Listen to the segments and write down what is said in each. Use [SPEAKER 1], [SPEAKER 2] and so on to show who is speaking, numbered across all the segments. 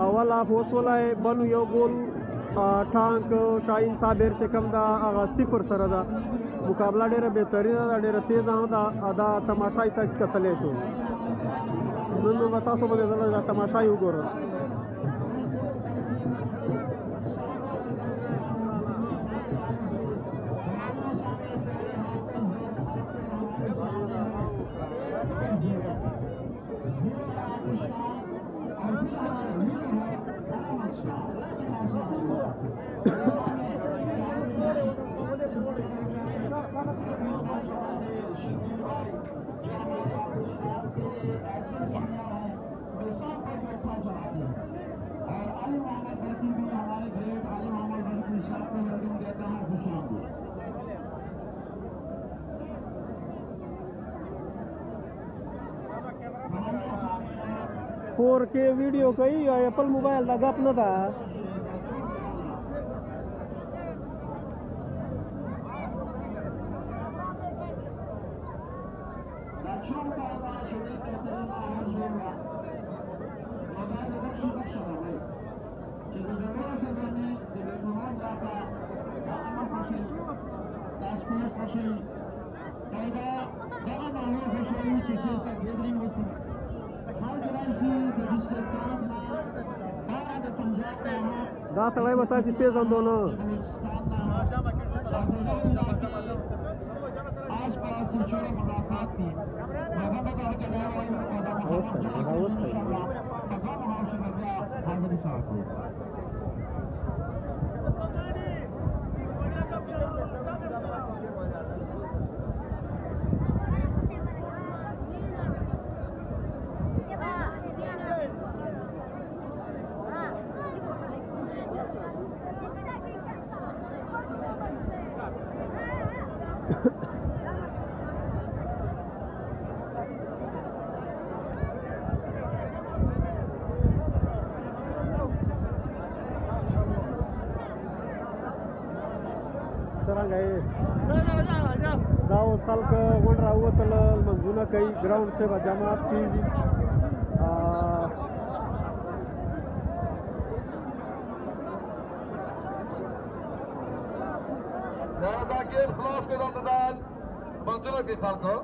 [SPEAKER 1] اول اف وسولای بل یو ګول ټانک شاهین صابر چې کوم دا هغه 0 سره ده مقابله ډېره بهترینه ده ډېره تیزه ده دا تماشا یې تاسو کتلی شو نن به تاسو به دا تماشا یې وګورئ فور کے ویڈیو کوي ایپل موبایل دا غپ نه ده دا سړی به تاسې پېژندو نه دا اوس خلک غونډ راووتل لمونځونه کوي ګراوند کې به جماعت کېږي
[SPEAKER 2] دا ګیم خلاص کړه دا لمونځونه کوي خلکو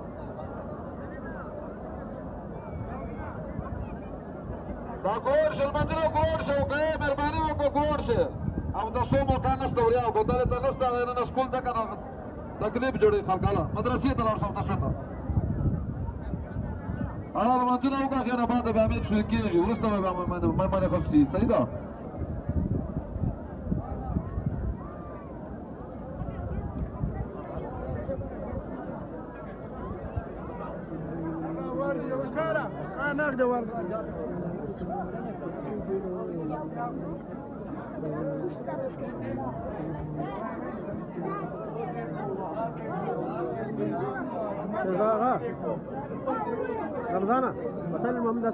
[SPEAKER 2] دا ګوړ شه لمونځونه ګوړ شه وکړئ مهرباني وکړه ګوړ شه او د څو موقع نشته وریا او ګوتلې ته نشته نن سکول ته کنه تکلیف جوړي خلکاله مدرسې ته لاړ شم تاسو ته انا لمونځونه وکړه خیر بعد به امید شروع کېږي وروسته به باندې خصوصي صحیح ده
[SPEAKER 1] رمضانة مثلا المهم ده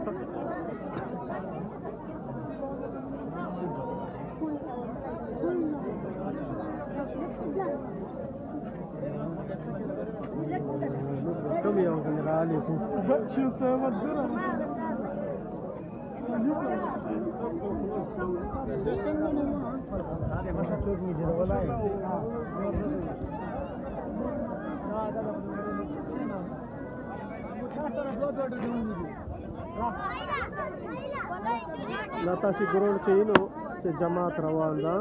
[SPEAKER 1] كم يوم كان عليكم شو سوى لا تاسي ګروند کې نو چې جماعت روان ده